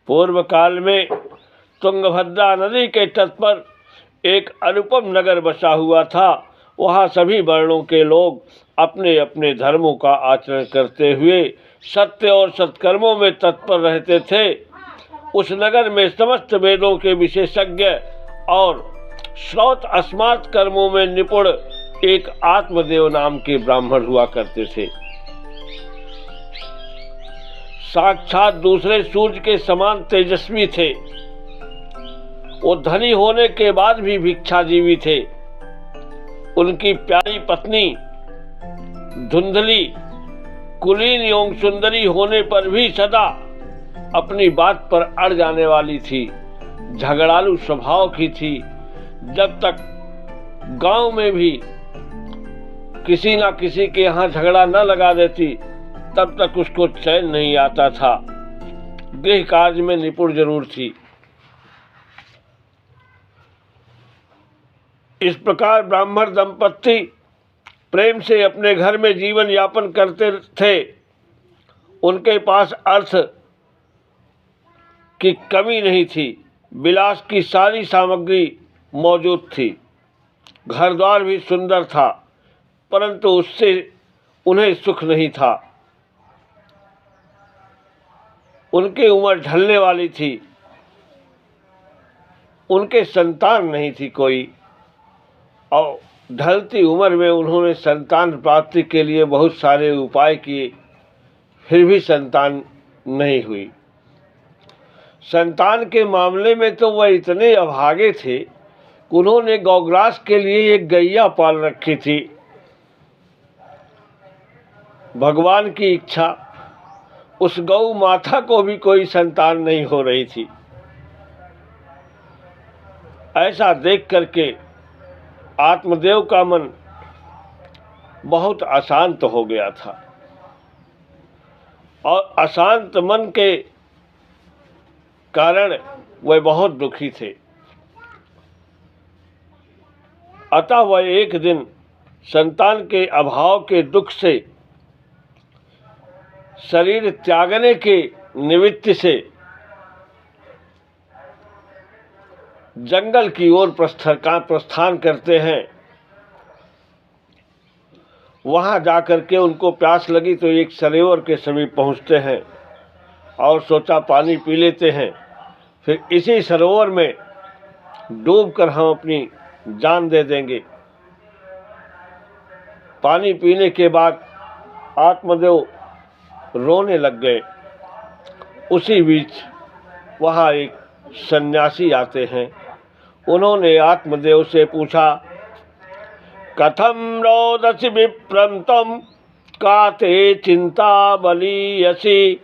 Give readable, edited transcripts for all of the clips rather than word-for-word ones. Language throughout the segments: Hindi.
पूर्व काल में तुंगभद्रा नदी के तट पर एक अनुपम नगर बसा हुआ था। वहाँ सभी वर्णों के लोग अपने अपने धर्मों का आचरण करते हुए सत्य और सत्कर्मों में तत्पर रहते थे। उस नगर में समस्त वेदों के विशेषज्ञ और श्रौत अस्मात् कर्मों में निपुण एक आत्मदेव नाम के ब्राह्मण हुआ करते थे। साक्षात दूसरे सूर्य के समान तेजस्वी थे। वो धनी होने के बाद भी भिक्षाजीवी थे। उनकी प्यारी पत्नी धुंधली, कुलीन एवं सुंदरी होने पर भी सदा अपनी बात पर अड़ जाने वाली थी। झगड़ालू स्वभाव की थी। जब तक गांव में भी किसी ना किसी के यहाँ झगड़ा न लगा देती तब तक उसको चैन नहीं आता था। गृह कार्य में निपुण जरूर थी। इस प्रकार ब्राह्मण दंपत्ति प्रेम से अपने घर में जीवन यापन करते थे। उनके पास अर्थ की कमी नहीं थी। विलास की सारी सामग्री मौजूद थी। घर द्वार भी सुंदर था, परंतु उससे उन्हें सुख नहीं था। उनकी उम्र ढलने वाली थी। उनके संतान नहीं थी कोई, और ढलती उम्र में उन्होंने संतान प्राप्ति के लिए बहुत सारे उपाय किए, फिर भी संतान नहीं हुई। संतान के मामले में तो वह इतने अभागे थे कि उन्होंने गौग्रास के लिए एक गैया पाल रखी थी। भगवान की इच्छा, उस गौ माता को भी कोई संतान नहीं हो रही थी। ऐसा देख करके आत्मदेव का मन बहुत अशांत हो गया था, और अशांत मन के कारण वह बहुत दुखी थे। अतः वह एक दिन संतान के अभाव के दुख से शरीर त्यागने के निमित्त से जंगल की ओर प्रस्थान करते हैं। वहां जाकर के उनको प्यास लगी तो एक सरोवर के समीप पहुंचते हैं और सोचा पानी पी लेते हैं, फिर इसी सरोवर में डूबकर हम अपनी जान दे देंगे। पानी पीने के बाद आत्मदेव रोने लग गए। उसी बीच वहाँ एक सन्यासी आते हैं। उन्होंने आत्मदेव से पूछा, कथम रोदसी विप्रम तम काते चिंता बलीयसी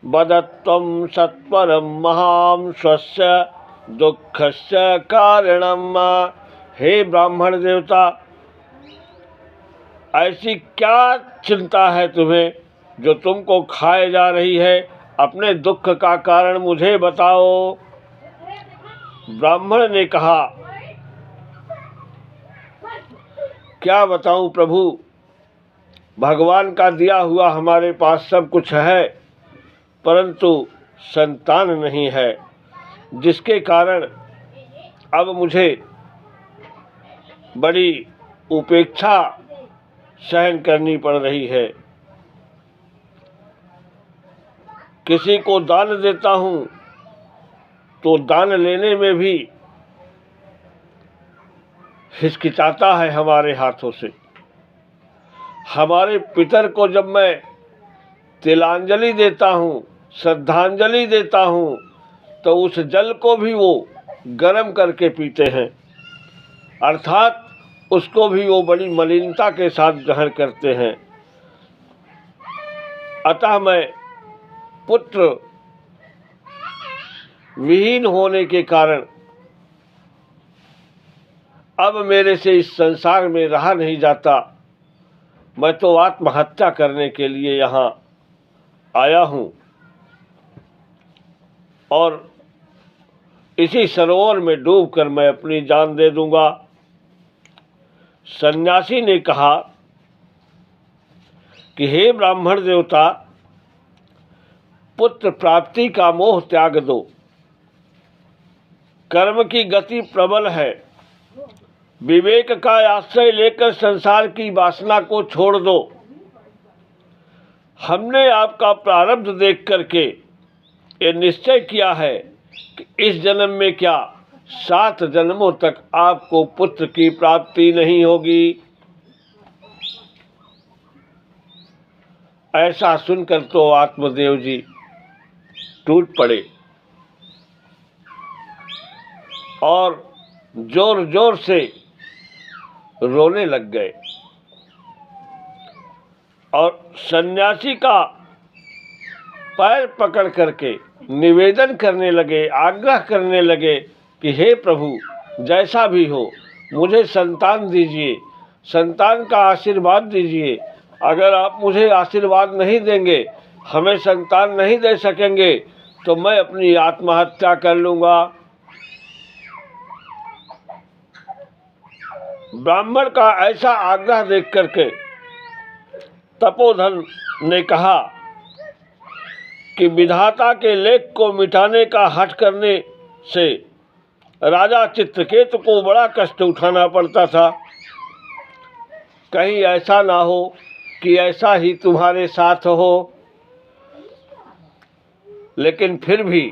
बदत्वं सत्वरम महाम स्वस्य दुःखस्य कारणम। हे ब्राह्मण देवता, ऐसी क्या चिंता है तुम्हें जो तुमको खाए जा रही है? अपने दुख का कारण मुझे बताओ। ब्राह्मण ने कहा, क्या बताऊं प्रभु, भगवान का दिया हुआ हमारे पास सब कुछ है, परंतु संतान नहीं है, जिसके कारण अब मुझे बड़ी उपेक्षा सहन करनी पड़ रही है। किसी को दान देता हूँ तो दान लेने में भी हिचकिचाता है हमारे हाथों से। हमारे पितर को जब मैं तिलांजलि देता हूँ, श्रद्धांजलि देता हूँ, तो उस जल को भी वो गर्म करके पीते हैं, अर्थात उसको भी वो बड़ी मलिनता के साथ ग्रहण करते हैं। अतः मैं पुत्र विहीन होने के कारण अब मेरे से इस संसार में रहा नहीं जाता। मैं तो आत्महत्या करने के लिए यहाँ आया हूँ और इसी सरोवर में डूबकर मैं अपनी जान दे दूंगा। सन्यासी ने कहा कि हे ब्राह्मण देवता, पुत्र प्राप्ति का मोह त्याग दो। कर्म की गति प्रबल है, विवेक का आश्रय लेकर संसार की वासना को छोड़ दो। हमने आपका प्रारब्ध देख करके ये निश्चय किया है कि इस जन्म में क्या 7 जन्मों तक आपको पुत्र की प्राप्ति नहीं होगी। ऐसा सुनकर तो आत्मदेव जी टूट पड़े और जोर जोर से रोने लग गए और सन्यासी का पैर पकड़ करके निवेदन करने लगे, आग्रह करने लगे कि हे प्रभु, जैसा भी हो मुझे संतान दीजिए, संतान का आशीर्वाद दीजिए। अगर आप मुझे आशीर्वाद नहीं देंगे, हमें संतान नहीं दे सकेंगे, तो मैं अपनी आत्महत्या कर लूँगा। ब्राह्मण का ऐसा आग्रह देख करके तपोधन ने कहा कि विधाता के लेख को मिटाने का हठ करने से राजा चित्रकेतु को बड़ा कष्ट उठाना पड़ता था। कहीं ऐसा ना हो कि ऐसा ही तुम्हारे साथ हो। लेकिन फिर भी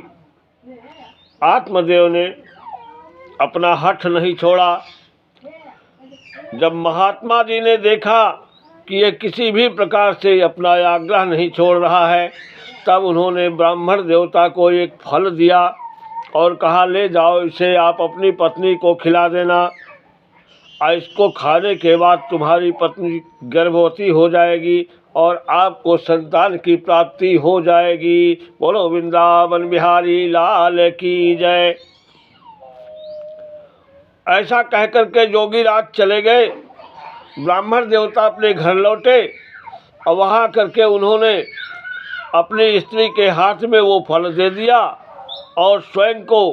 आत्मदेव ने अपना हठ नहीं छोड़ा। जब महात्मा जी ने देखा कि ये किसी भी प्रकार से अपना आग्रह नहीं छोड़ रहा है, तब उन्होंने ब्राह्मण देवता को एक फल दिया और कहा, ले जाओ, इसे आप अपनी पत्नी को खिला देना। इसको खाने के बाद तुम्हारी पत्नी गर्भवती हो जाएगी और आपको संतान की प्राप्ति हो जाएगी। बोलो वृंदावन बिहारी लाल की जय। ऐसा कहकर के जोगीराज चले गए। ब्राह्मण देवता अपने घर लौटे और वहाँ करके उन्होंने अपनी स्त्री के हाथ में वो फल दे दिया और स्वयं को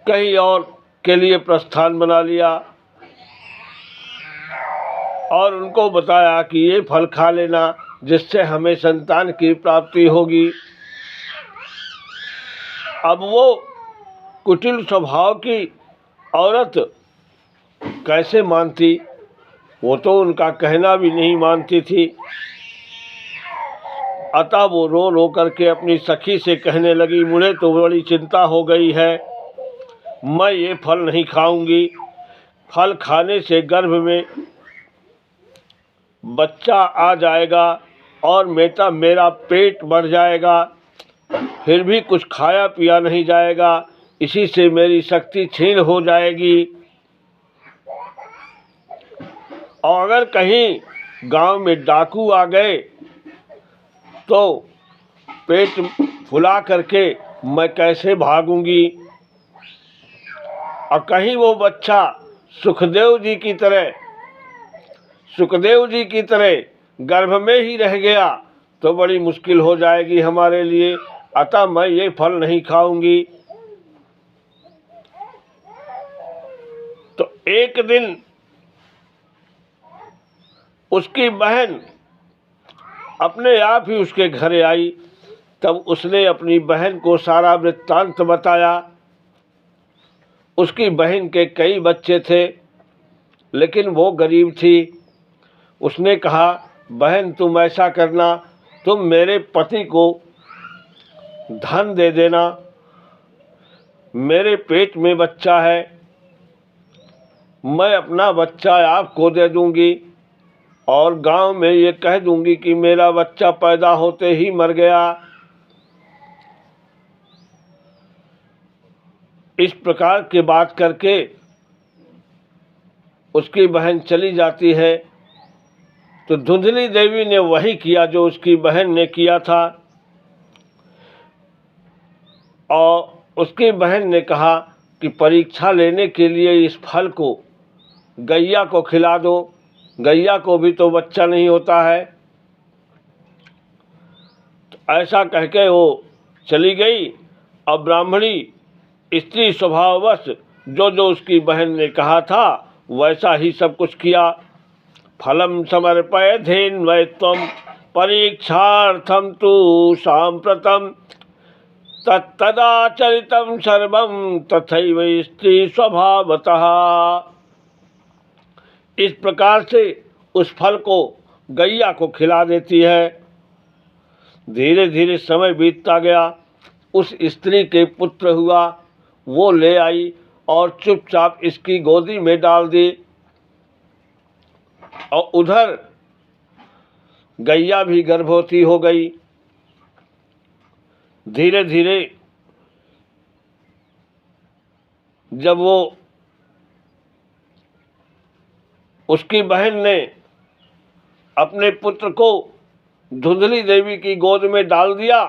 कहीं और के लिए प्रस्थान बना लिया और उनको बताया कि ये फल खा लेना, जिससे हमें संतान की प्राप्ति होगी। अब वो कुटिल स्वभाव की औरत कैसे मानती, वो तो उनका कहना भी नहीं मानती थी। अतः वो रो रो करके अपनी सखी से कहने लगी, मुझे तो बड़ी चिंता हो गई है, मैं ये फल नहीं खाऊंगी। फल खाने से गर्भ में बच्चा आ जाएगा और मेरा पेट बढ़ जाएगा, फिर भी कुछ खाया पिया नहीं जाएगा, इसी से मेरी शक्ति क्षीण हो जाएगी। और अगर कहीं गांव में डाकू आ गए तो पेट फुला करके मैं कैसे भागूंगी। और कहीं वो बच्चा सुखदेव जी की तरह गर्भ में ही रह गया तो बड़ी मुश्किल हो जाएगी हमारे लिए। अतः मैं ये फल नहीं खाऊंगी। तो एक दिन उसकी बहन अपने आप ही उसके घर आई। तब उसने अपनी बहन को सारा वृत्तांत बताया। उसकी बहन के कई बच्चे थे, लेकिन वो गरीब थी। उसने कहा, बहन तुम ऐसा करना, तुम मेरे पति को धन दे देना, मेरे पेट में बच्चा है, मैं अपना बच्चा आपको दे दूंगी और गांव में ये कह दूंगी कि मेरा बच्चा पैदा होते ही मर गया। इस प्रकार की बात करके उसकी बहन चली जाती है। तो धुंधली देवी ने वही किया जो उसकी बहन ने किया था और उसकी बहन ने कहा कि परीक्षा लेने के लिए इस फल को गैया को खिला दो, गैया को भी तो बच्चा नहीं होता है। तो ऐसा कह के वो चली गई। अब ब्राह्मणी स्त्री स्वभाववश जो जो उसकी बहन ने कहा था वैसा ही सब कुछ किया। फलम समर्पय धेन्वै त्वं परीक्षार्थम तु सांप्रतम तत्तदाचरितं सर्वं तथैव स्त्री स्वभावतः। इस प्रकार से उस फल को गैया को खिला देती है। धीरे धीरे समय बीतता गया। उस स्त्री के पुत्र हुआ, वो ले आई और चुपचाप इसकी गोदी में डाल दी। और उधर गैया भी गर्भवती हो गई। धीरे धीरे जब वो उसकी बहन ने अपने पुत्र को धुंधली देवी की गोद में डाल दिया,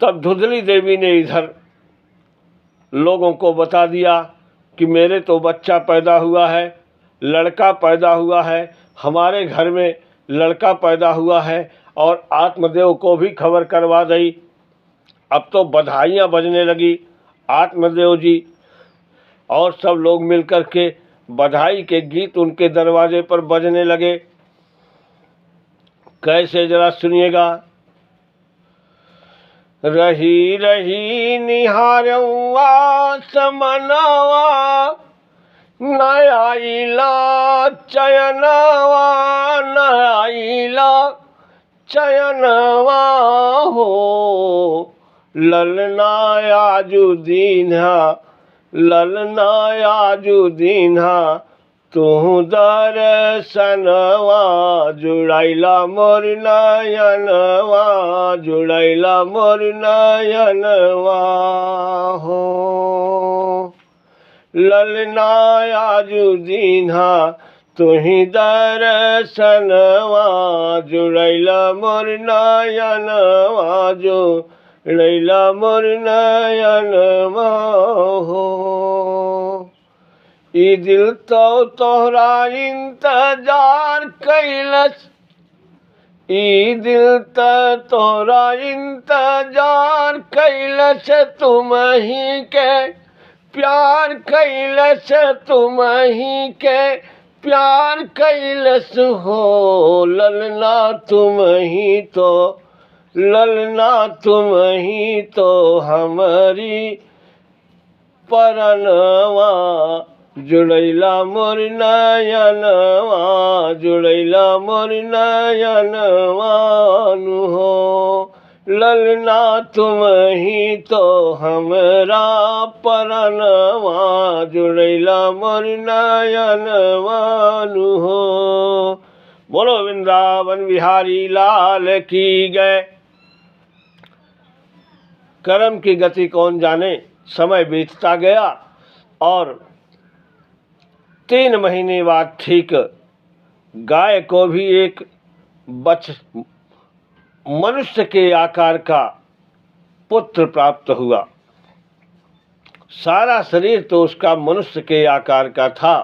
तब धुंधली देवी ने इधर लोगों को बता दिया कि मेरे तो बच्चा पैदा हुआ है, लड़का पैदा हुआ है, हमारे घर में लड़का पैदा हुआ है। और आत्मदेव को भी खबर करवा दी। अब तो बधाइयाँ बजने लगी। आत्मदेव जी और सब लोग मिलकर के बधाई के गीत उनके दरवाजे पर बजने लगे। कैसे, जरा सुनिएगा। रही रही निहारवा समनवा, न आइला चयनवा, न आइला चयनवा हो। ललना आजू दीन्हा, ललना आजू दीन्हा, तू दर्शनवा, जुड़ैला मोर नयनवा, जुड़ैला मोर नयनवा हो। ललना आजू दीन्हा, तुही दर्शनवा, जुड़ैला मोर नयनवा, जुड़ैला मोर नयनवा हो। ई दिल तो तोहरा इंतजार कैलस, ई दिल तो तोहरा इंतजार कैलस, तुम ही के प्यार कैलस, तुम ही के प्यार कैलस हो। ललना तुम ही तो, ललना तुम ही तो हमारी परनवा, जुड़ैला मोर नयनवा, जुड़ैला मोर नयनवा हो। ललना तुम ही तो हमरा परनवा, जुड़ैला मोर नयनवा हो। बोलो वृंदावन बिहारी लाल की जय। कर्म की गति कौन जाने। समय बीतता गया और 3 महीने बाद ठीक गाय को भी एक मनुष्य के आकार का पुत्र प्राप्त हुआ। सारा शरीर तो उसका मनुष्य के आकार का था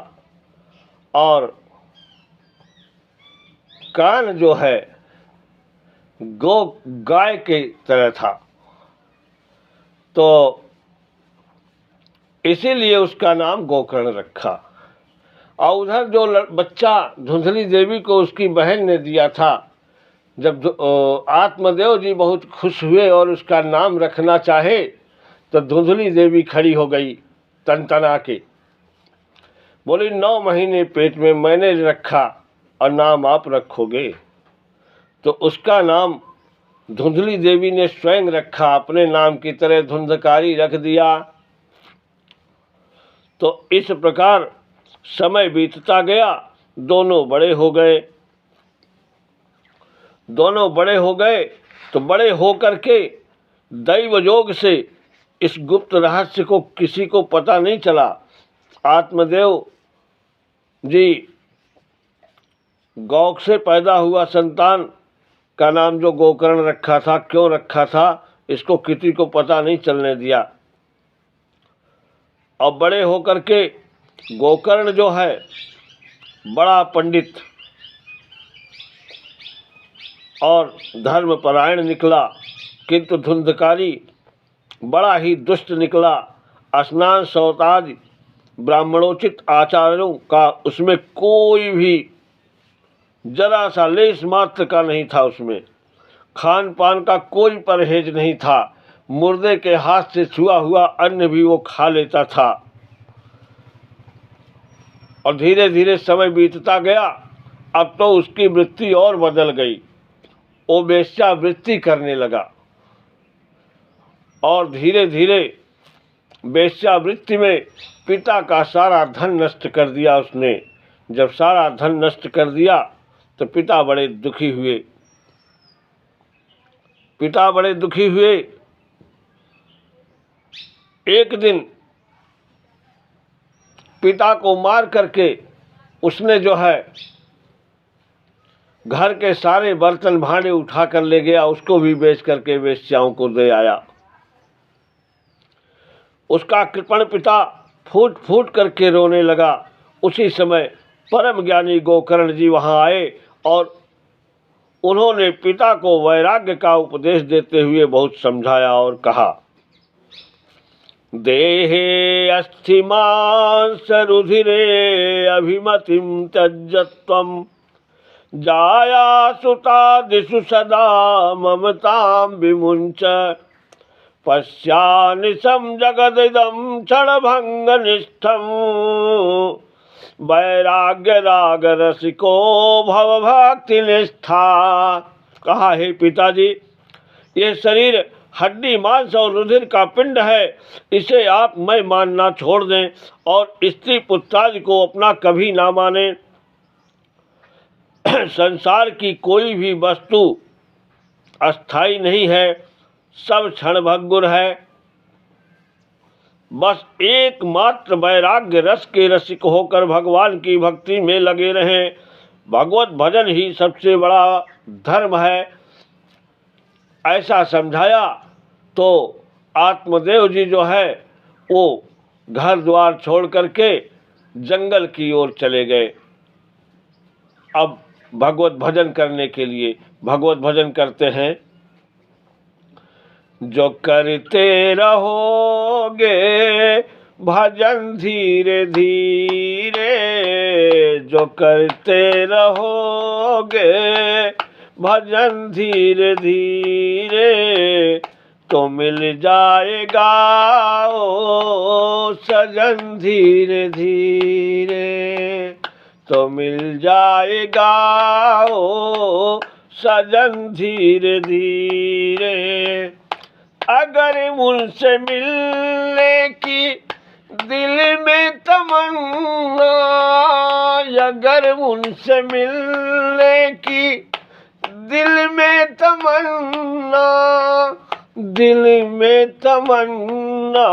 और कान जो है गाय के तरह था, तो इसीलिए उसका नाम गोकर्ण रखा। और उधर जो बच्चा धुंधली देवी को उसकी बहन ने दिया था, जब आत्मदेव जी बहुत खुश हुए और उसका नाम रखना चाहे तो धुंधली देवी खड़ी हो गई तनतना के, बोली 9 महीने पेट में मैंने रखा और नाम आप रखोगे। तो उसका नाम धुंधली देवी ने स्वयं रखा, अपने नाम की तरह धुंधकारी रख दिया। तो इस प्रकार समय बीतता गया। दोनों बड़े हो गए। दोनों बड़े हो गए तो बड़े हो करके दैव योग से इस गुप्त रहस्य को किसी को पता नहीं चला। आत्मदेव जी गौ से पैदा हुआ संतान का नाम जो गोकर्ण रखा था, क्यों रखा था, इसको किसी को पता नहीं चलने दिया। अब बड़े होकर के गोकर्ण जो है बड़ा पंडित और धर्मपरायण निकला, किंतु धुंधकारी बड़ा ही दुष्ट निकला। स्नान शौचादि ब्राह्मणोचित आचारों का उसमें कोई भी जरा सा लेस मात्र का नहीं था उसमें। खान पान का कोई परहेज नहीं था। मुर्दे के हाथ से छुआ हुआ अन्न भी वो खा लेता था। और धीरे धीरे समय बीतता गया। अब तो उसकी वृत्ति और बदल गई। वो वेश्यावृत्ति करने लगा और धीरे धीरे वेश्यावृत्ति में पिता का सारा धन नष्ट कर दिया उसने। जब सारा धन नष्ट कर दिया तो पिता बड़े दुखी हुए। एक दिन पिता को मार करके उसने जो है घर के सारे बर्तन भांडे उठा कर ले गया, उसको भी बेच करके वेश्याओं को दे आया। उसका कृपण पिता फूट फूट करके रोने लगा। उसी समय परम ज्ञानी गोकर्ण जी वहाँ आए और उन्होंने पिता को वैराग्य का उपदेश देते हुए बहुत समझाया और कहा, देहे अस्थिमांस रुधिरे अभिमतिं त्यज्यत्वं जाया सुतादिषु सदा ममतां विमुञ्च पश्यानिशं जगदिदं क्षणभङ्गनिष्ठं वैराग्य राग रसिको भव भक्ति निष्ठा। कहा, हे पिताजी, यह शरीर हड्डी मांस और रुधिर का पिंड है। इसे आप मैं मानना छोड़ दें और स्त्री पुत्रादि को अपना कभी ना माने। संसार की कोई भी वस्तु अस्थाई नहीं है, सब क्षणभंगुर है। बस एकमात्र वैराग्य रस के रसिक होकर भगवान की भक्ति में लगे रहें। भगवत भजन ही सबसे बड़ा धर्म है। ऐसा समझाया तो आत्मदेव जी जो है वो घर द्वार छोड़ करके जंगल की ओर चले गए। अब भगवत भजन करने के लिए भगवत भजन करते हैं। जो करते रहोगे भजन धीरे धीरे, जो करते रहोगे भजन धीरे धीरे, तो मिल जाएगा ओ सजन धीरे धीरे, तो मिल जाएगा ओ सजन धीरे धीरे। अगर मुझसे मिलने की दिल में तमन्ना, अगर मुझसे मिलने की दिल में तमन्ना, दिल में तमन्ना,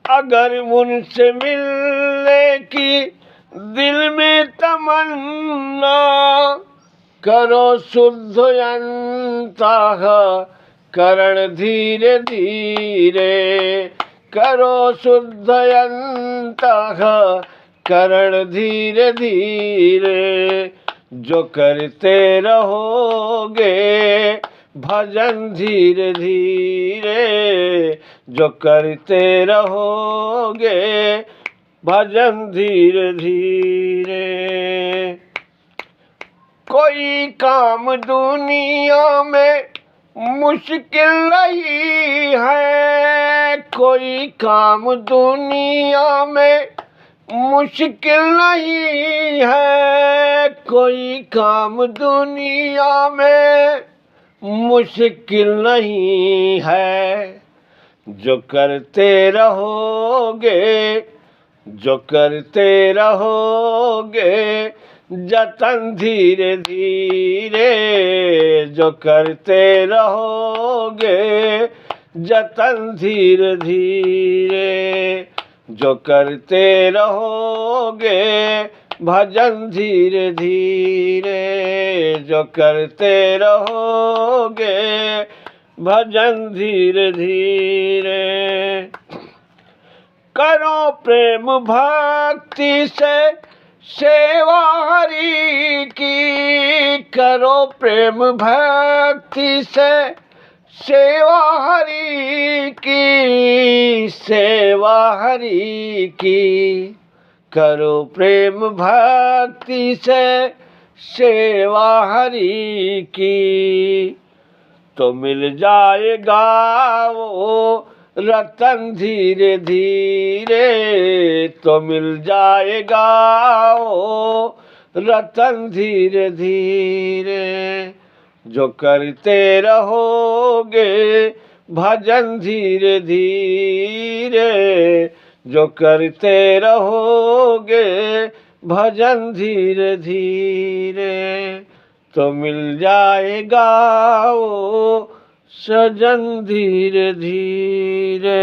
अगर मुझसे मिलने की दिल में तमन्ना, करो शुद्ध अंतः करण धीरे धीरे, करो शुद्ध अंतः करण धीरे धीरे। जो करते रहोगे भजन धीरे धीरे, जो करते रहोगे भजन धीरे धीरे। कोई काम दुनिया में मुश्किल नहीं है, कोई काम दुनिया में मुश्किल नहीं है, कोई काम दुनिया में मुश्किल नहीं है। जो करते रहोगे, जो करते रहोगे जतन धीरे धीरे, जो करते रहोगे जतन धीरे धीरे, जो करते रहोगे भजन धीरे धीरे, जो करते रहोगे भजन धीरे धीरे। करो प्रेम भक्ति से सेवा हरि की, करो प्रेम भक्ति से सेवा हरि की, सेवा हरि की, करो प्रेम भक्ति से सेवा हरि की, तो मिल जाएगा वो रतन धीरे धीरे, तो मिल जाएगा वो रतन धीरे धीरे। जो करते रहोगे भजन धीरे धीरे, जो करते रहोगे भजन धीरे धीरे, तो मिल जाएगा वो सजन धीरे धीरे।